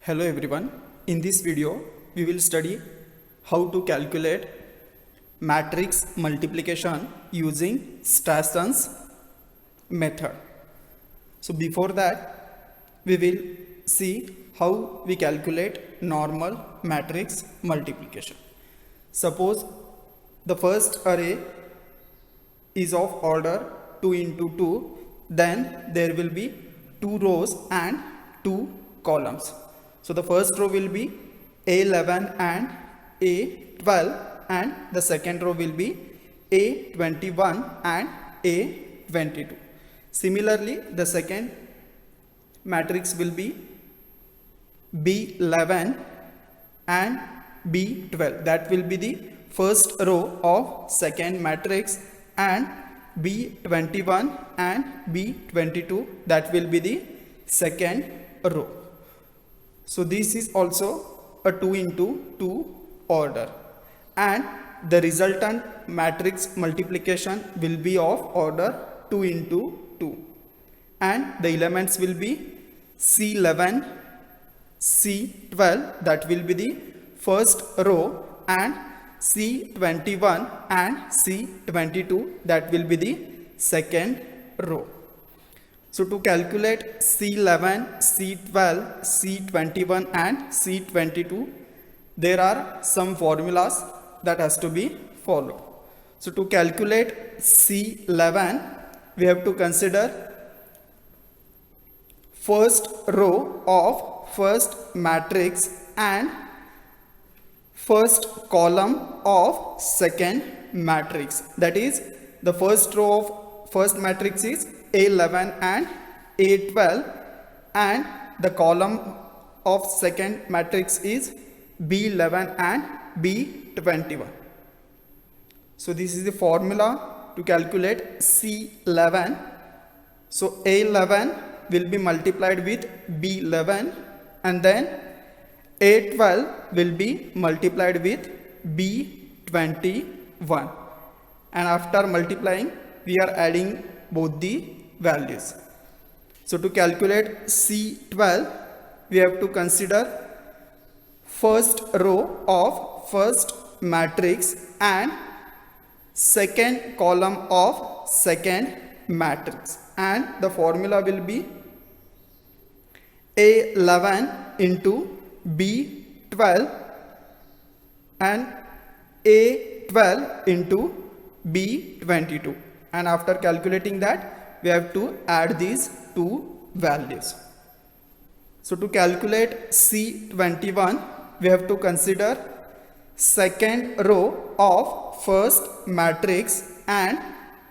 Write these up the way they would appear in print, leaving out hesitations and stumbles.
Hello everyone. In this video, we will study how to calculate matrix multiplication using Strasson's method. So before that, we will see how we calculate normal matrix multiplication. Suppose the first array is of order 2 into 2, then there will be 2 rows and 2 columns. So the first row will be A11 and A12, and the second row will be A21 and A22. Similarly, the second matrix will be B11 and B12. That will be the first row of second matrix, and B21 and B22, that will be the second row. So this is also a 2 into 2 order, and the resultant matrix multiplication will be of order 2 into 2, and the elements will be C11, C12, that will be the first row, and C21 and C22, that will be the second row. So to calculate C11, C12, C21 and C22, there are some formulas that has to be followed. So to calculate C11, we have to consider first row of first matrix and first column of second matrix. That is, the first row of first matrix is A11 and A12, and the column of second matrix is B11 and B21. So this is the formula to calculate C11. So A11 will be multiplied with B11, and then A12 will be multiplied with B21, and after multiplying we are adding both the values. So to calculate C12, we have to consider first row of first matrix and second column of second matrix, and the formula will be A11 into B12 and A12 into B22, and after calculating that we have to add these two values. So to calculate C21, we have to consider second row of first matrix and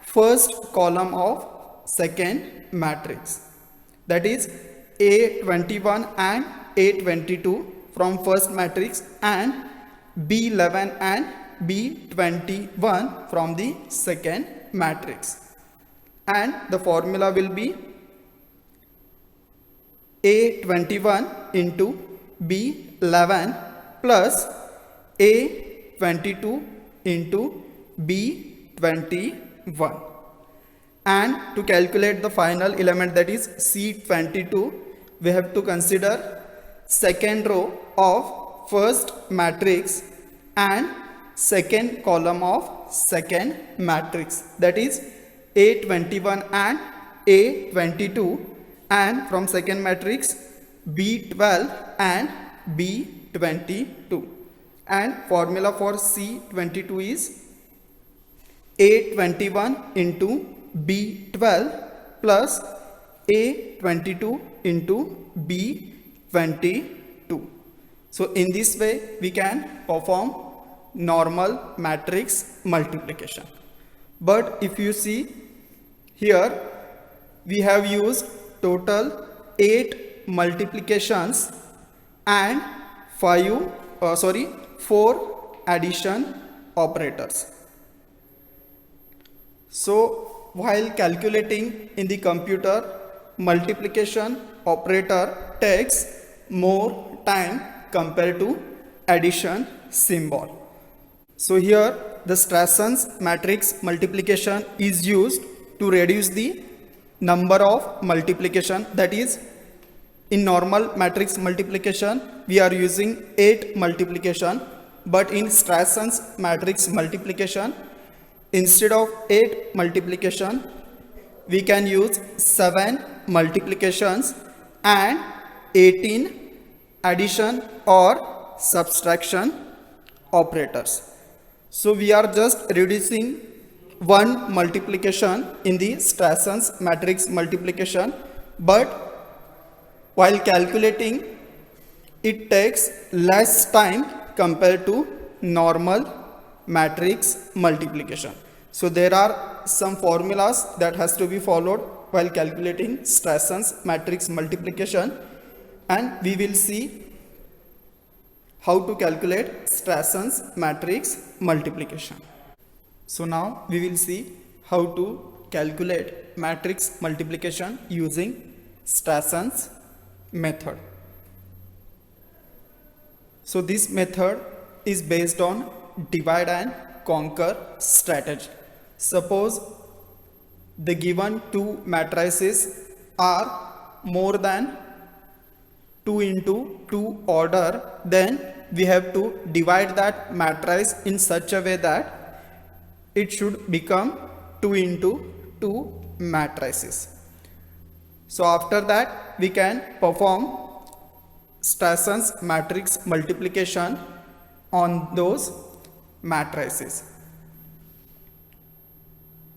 first column of second matrix, that is A21 and A22 from first matrix, and B11 and B21 from the second matrix, and the formula will be A21 into B11 plus A22 into B21. And to calculate the final element, that is C22, we have to consider second row of first matrix and second column of second matrix, that is A21 and A22, and from second matrix B12 and B22, and formula for C22 is A21 into B12 plus A22 into B22. So in this way we can perform normal matrix multiplication. But if you see here, we have used total 8 multiplications and 4 addition operators. So while calculating in the computer, multiplication operator takes more time compared to addition symbol. So here the Strasson's matrix multiplication is used to reduce the number of multiplication, that is In normal matrix multiplication, we are using 8 multiplication, but in Strasson's matrix multiplication, instead of 8 multiplication, we can use 7 multiplications and 18 addition or subtraction operators. So we are just reducing one multiplication in the Strasson's matrix multiplication, but while calculating it takes less time compared to normal matrix multiplication. So there are some formulas that has to be followed while calculating Strasson's matrix multiplication, and we will see how to calculate Strasson's matrix multiplication. So now we will see how to calculate matrix multiplication using Strasson's method. So this method is based on divide and conquer strategy. Suppose the given two matrices are more than 2 into 2 order, then we have to divide that matrix in such a way that it should become 2 into 2 matrices. So after that we can perform Strasson's matrix multiplication on those matrices.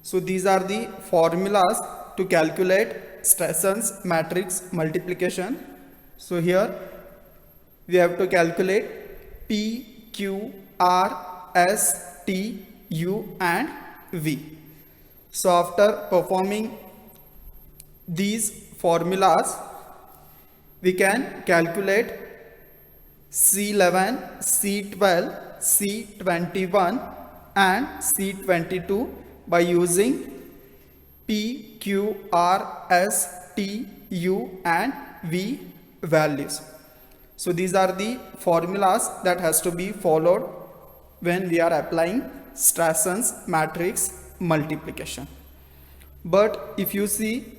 So these are the formulas to calculate Strasson's matrix multiplication. So here we have to calculate P, Q, R, S, T, U and V. So after performing these formulas, we can calculate C11, C12, C21 and C22 by using P, Q, R, S, T, U and V values. So these are the formulas that has to be followed when we are applying Strasson's matrix multiplication. But if you see,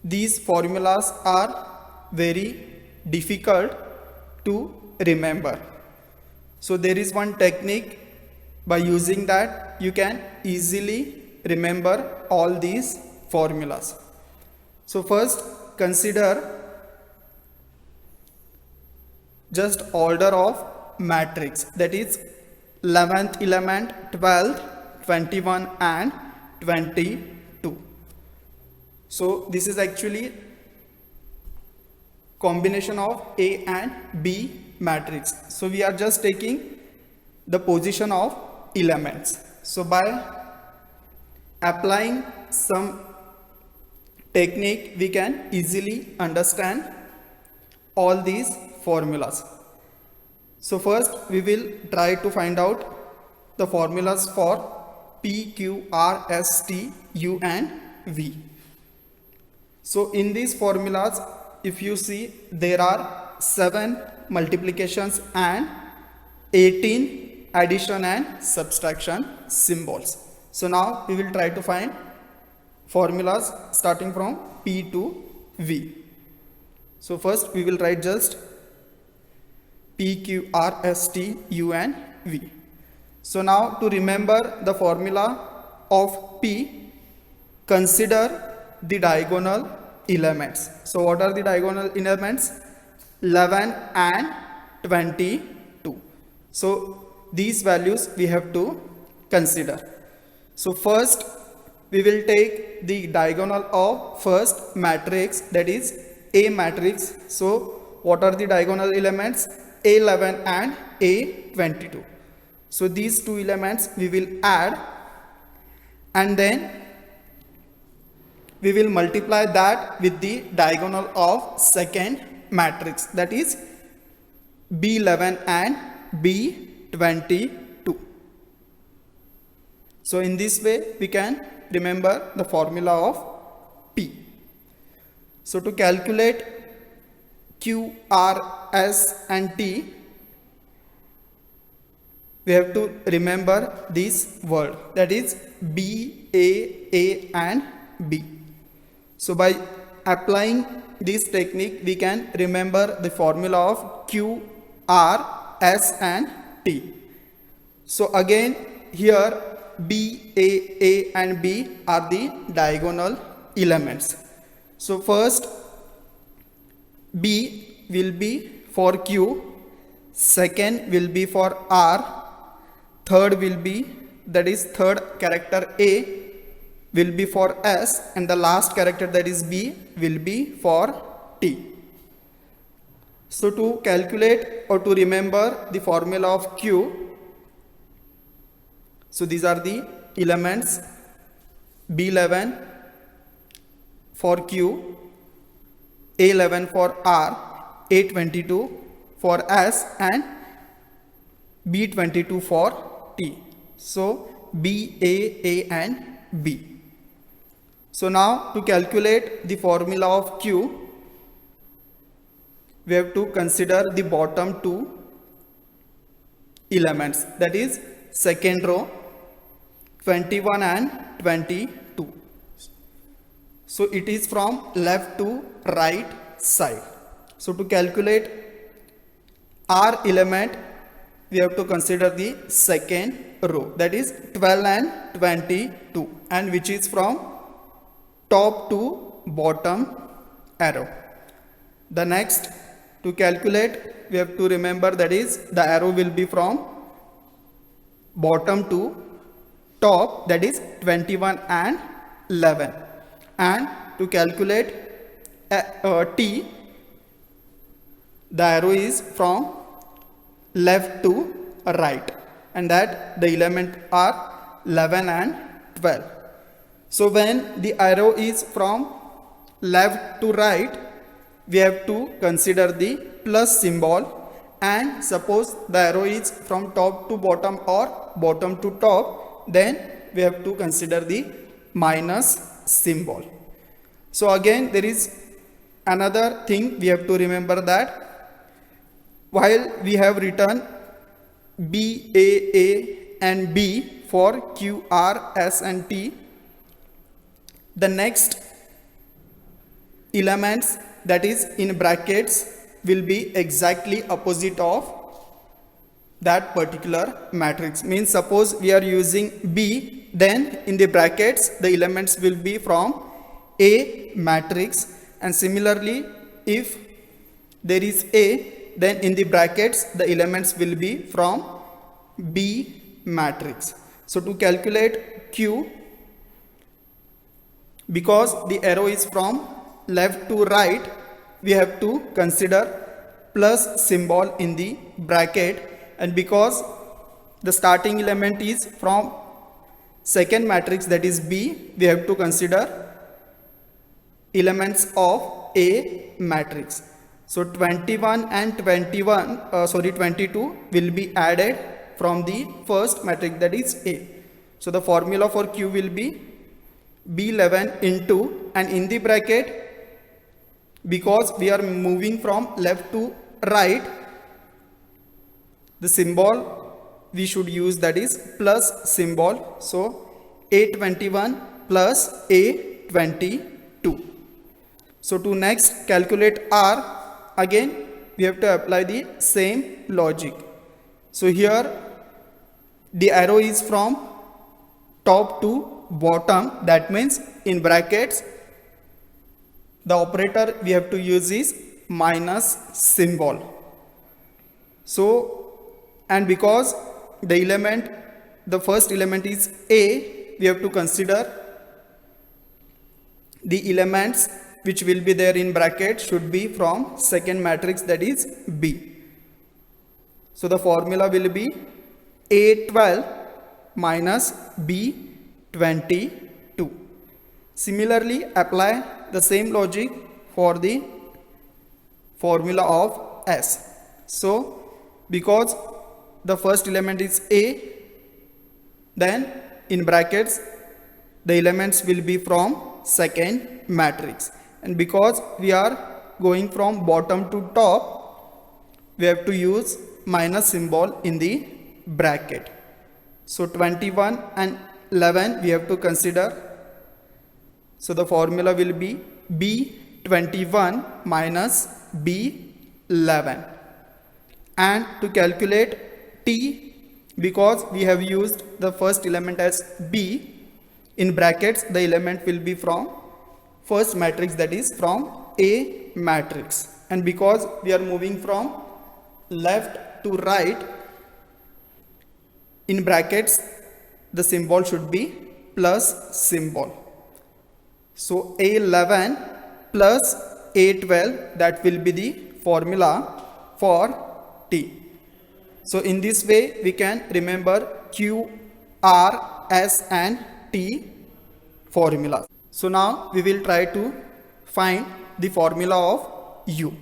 these formulas are very difficult to remember. So there is one technique, by using that you can easily remember all these formulas. So first consider just order of matrix, that is 11th element, 12th, 21 and 22. So this is actually combination of A and B matrix. So we are just taking the position of elements. So by applying some technique, we can easily understand all these formulas. So first we will try to find out the formulas for P, Q, R, S, T, U and V. So in these formulas, if you see, there are 7 multiplications and 18 addition and subtraction symbols. So now we will try to find formulas starting from P to V. So first we will write just P, Q, R, S, T, U and V. So now to remember the formula of P, consider the diagonal elements. So what are the diagonal elements? 11 and 22. So these values we have to consider. So first we will take the diagonal of first matrix, that is A matrix. So what are the diagonal elements? A11 and A22. So these two elements we will add, and then we will multiply that with the diagonal of second matrix, that is B11 and B22. So in this way we can remember the formula of P. So to calculate Q, R, S and T, we have to remember this word, that is B, A and B. So by applying this technique, we can remember the formula of Q, R, S and T. So again, here B, A and B are the diagonal elements. So first B will be for Q, second will be for R, third will be, that is third character A will be for S, and the last character, that is B, will be for T. So to calculate or to remember the formula of Q, so these are the elements: B11 for Q, A11 for R, A22 for S and B22 for T. So B, A and B. So now to calculate the formula of Q, we have to consider the bottom two elements, that is second row 21 and 22. So it is from left to right side. So to calculate R element, we have to consider the second row, that is 12 and 22, and which is from top to bottom arrow. The next, to calculate, we have to remember, that is the arrow will be from bottom to top, that is 21 and 11. And to calculate T, the arrow is from left to right, and that the element are 11 and 12. So when the arrow is from left to right, we have to consider the plus symbol, and suppose the arrow is from top to bottom or bottom to top, then we have to consider the minus symbol. So again, there is another thing we have to remember, that while we have written B, A and B for Q, R, S and T, the next elements, that is in brackets, will be exactly opposite of that particular matrix. Means suppose we are using B, then in the brackets the elements will be from A matrix, and similarly if there is A, then in the brackets the elements will be from B matrix. So to calculate Q, because the arrow is from left to right, we have to consider plus symbol in the bracket, and because the starting element is from second matrix, that is B, we have to consider elements of A matrix. So 21 and 22 will be added from the first matrix, that is A. So the formula for Q will be B11 into, and in the bracket, because we are moving from left to right, the symbol we should use, that is plus symbol. So A21 plus A22. So to next calculate R, again we have to apply the same logic. So here the arrow is from top to bottom, that means in brackets the operator we have to use is minus symbol. So, and because the first element is A, we have to consider the elements which will be there in bracket should be from second matrix, that is B. So the formula will be A12 minus B22. Similarly, apply the same logic for the formula of S. So because the first element is A, then in brackets the elements will be from second matrix, and because we are going from bottom to top, we have to use minus symbol in the bracket. So 21 and 11 we have to consider. So the formula will be B B21 minus B11. And to calculate T, because we have used the first element as B, in brackets the element will be from first matrix, that is from A matrix. And because we are moving from left to right, in brackets the symbol should be plus symbol. So A11 plus A12, that will be the formula for T. So in this way we can remember Q, R, S and T formulas. So now we will try to find the formula of U.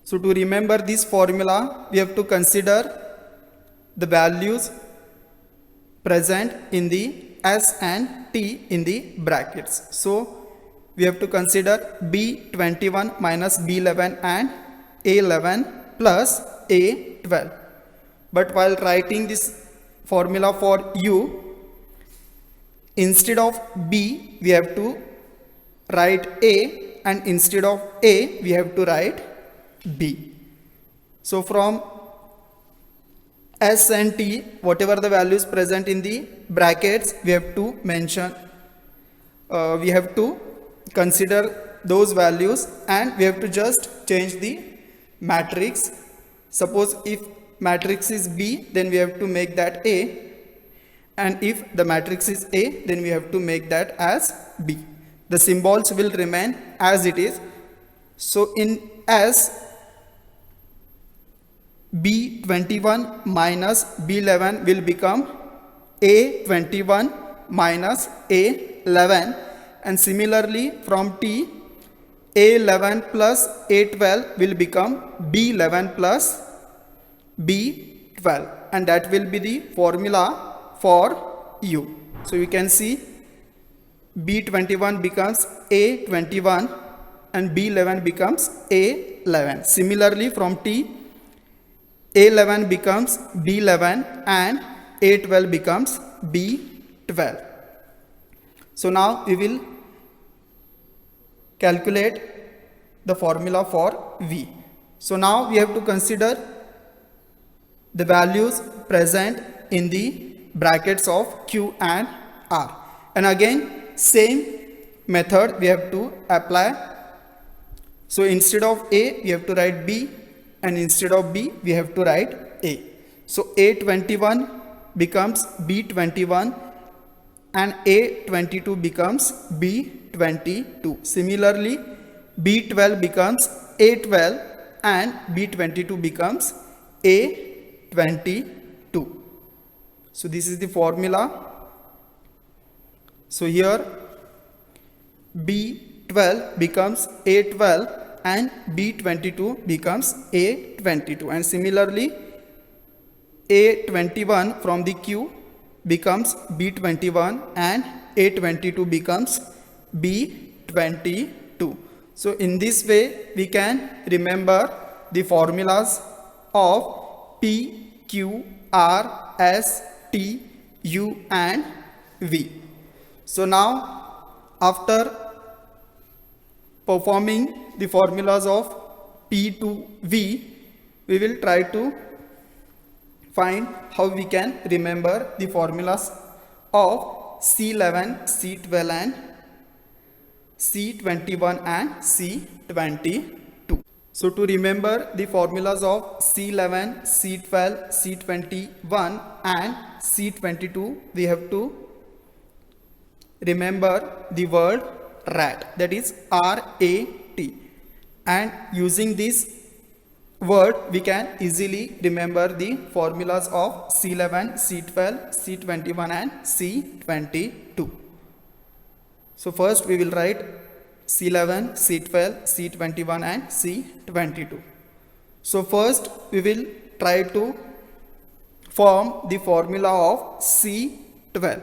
So to remember this formula, we have to consider the values present in the S and T in the brackets. So we have to consider B21 minus B11 and A11 plus A12. But while writing this formula for U, instead of B we have to write A, and instead of A we have to write B. So from S and T, whatever the values present in the brackets, we have to mention, we have to consider those values, and we have to just change the matrix. Suppose if matrix is B, then we have to make that A, and if the matrix is A, then we have to make that as B. The symbols will remain as it is. So in S, B21 minus B11 will become A21 minus A11, and similarly from T, A11 plus A12 will become B11 plus B12, and that will be the formula for U. So you can see B21 becomes A21 and B11 becomes A11. Similarly from T, A11 becomes B11 and A12 becomes B12. So now we will calculate the formula for V. So now we have to consider the values present in the brackets of Q and R. And again, same method we have to apply. So instead of A, we have to write B, and instead of B, we have to write A. So A21 becomes B21 and A22 becomes B22. Similarly, B12 becomes A12 and B22 becomes A22. So this is the formula. So here B12 becomes A12 and B22 becomes A22, and similarly A21 from the Q becomes B21 and A22 becomes B22. So in this way we can remember the formulas of P, Q, R, S, T, U and V. So now after performing the formulas of P to V, we will try to find how we can remember the formulas of C11, C12 and C21 and C22. So to remember the formulas of C11, C12, C21 and C22, we have to remember the word rat, that is R-A-T, and using this word we can easily remember the formulas of C11, C12, C21 and C22. So first we will write C11, C12, C21 and C22. So first we will try to form the formula of C12.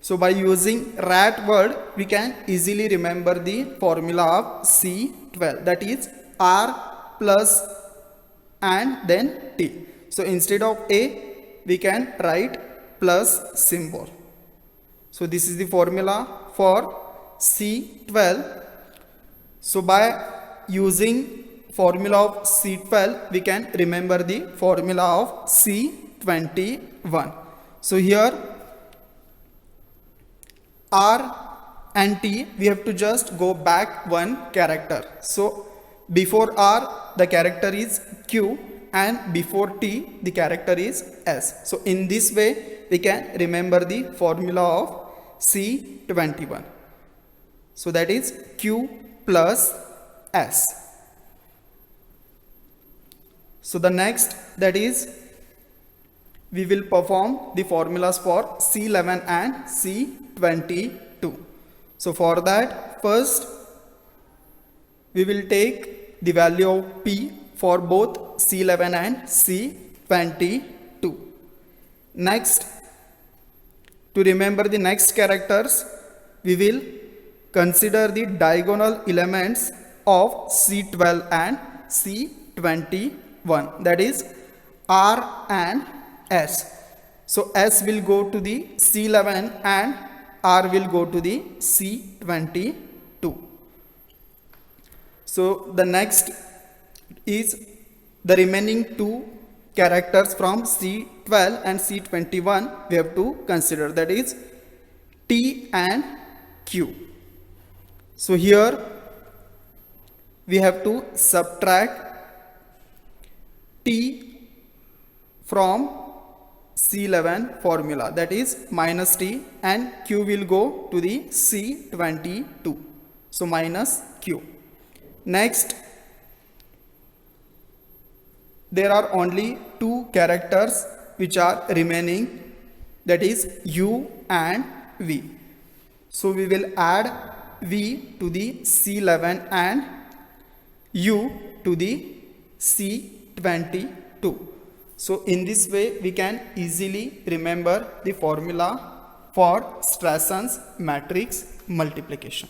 So by using rat word, we can easily remember the formula of C12, that is R plus and then T. So instead of A, we can write plus symbol. So this is the formula for C12. So by using formula of C12 we can remember the formula of C21. So here R and T we have to just go back one character. So before R the character is Q and before T the character is S. So in this way we can remember the formula of C21. So that is Q plus S. So the next, that is we will perform the formulas for C11 and C22. So for that, first we will take the value of P for both C11 and C22. Next, to remember the next characters, we will consider the diagonal elements of C12 and C21, that is R and S. So S will go to the C11 and R will go to the C22. So the next is the remaining two characters from C12 and C21 we have to consider, that is T and Q. So here we have to subtract T from C11 formula, that is minus T, and Q will go to the C22. So minus Q. Next, there are only two characters which are remaining, that is U and V. So we will add V to the C11 and U to the C22. So in this way we can easily remember the formula for Strasson's matrix multiplication.